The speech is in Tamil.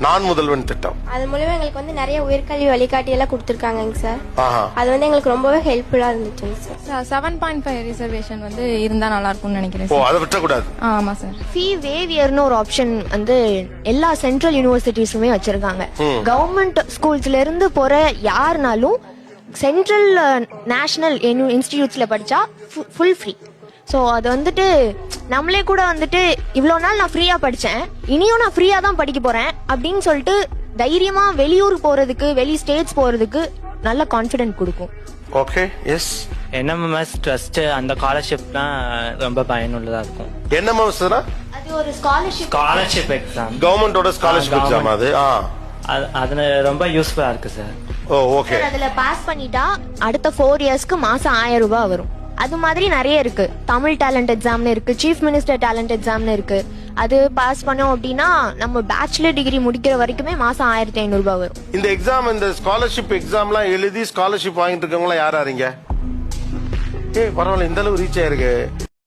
நான் முதல்வன் திட்டம். அது மூலமா எங்களுக்கு வந்து நிறைய உயர்கல்வி வழிகாட்டி எல்லாம் கொடுத்துருக்காங்க சார். ஆஹா. அது வந்து எங்களுக்கு ரொம்பவே ஹெல்ப்ஃபுல்லா இருந்துச்சுங்க சார். 7.5 ரிசர்வேஷன் வந்து இருந்தா நல்லா இருக்கும்னு நினைக்கிறேன் ஓ, சார். அதை விட்டக்கூடாது. ஆமா சார். ஃபீ வேவியர்னு ஒரு ஆப்ஷன் வந்து எல்லா சென்ட்ரல் யூனிவர்சிட்டிஸுமே வச்சிருக்காங்க. கவர்மெண்ட் ஸ்கூல்ஸ்ல இருந்து போற யாருனாலும் சென்ட்ரல் நேஷனல் இன்ஸ்டிடியூட்ஸ்ல படிச்சா ஃபுல் ஃப்ரீ. ஸோ அது வந்துட்டு நம்மளே கூட வந்துட்டு இவ்வளோ நாள் நான் ஃப்ரீயா படிச்சேன், இனியும் நான் ஃப்ரீயா தான் படிக்க போறேன் அப்படின்னு சொல்லிட்டு தைரியமா வெளியூர் போறதுக்கு, வெளி ஸ்டேட்ஸ் போறதுக்கு நல்ல கான்ஃபிடென்ட் கொடுக்கும். Okay, S. NMS ட்ரஸ்ட் அந்த ஸ்காலர்ஷிப்லாம் ரொம்ப பயனுள்ளதா இருக்கும். என்னமா அது ஒரு ஸ்காலர்ஷிப் எக்ஸாம், கவர்மெண்டோட ஸ்காலர்ஷிப் எக்ஸாம் அது. அது ரொம்ப யூஸ்ஃபுல்லா இருக்கு சார். ஓ, ஓகே. அதுல பாஸ் பண்ணிட்டா அடுத்த 4 இயர்ஸ்க்கு மாசம் 1000 ரூபாய் வரும். அது மாதிரி நிறைய இருக்கு. தமிழ் டேலண்ட் எக்ஸாம்னு இருக்கு, சீஃப் மினிஸ்டர் டேலண்ட் எக்ஸாம்னு இருக்கு. அது பாஸ் பண்ணோம் அப்படின்னா நம்ம பேச்சுலர் டிகிரி முடிக்கிற வரைக்குமே மாசம் 1500 ரூபாய் வரும். இந்த எக்ஸாம், இந்த ஸ்காலர்ஷிப் எக்ஸாம்லாம் எழுதி ஸ்காலர்ஷிப் வாங்கிட்டு இருக்கவங்களா யாரா இருங்க? பரவாயில்ல, இந்த அளவு ரீச் ஆயிருக்கு.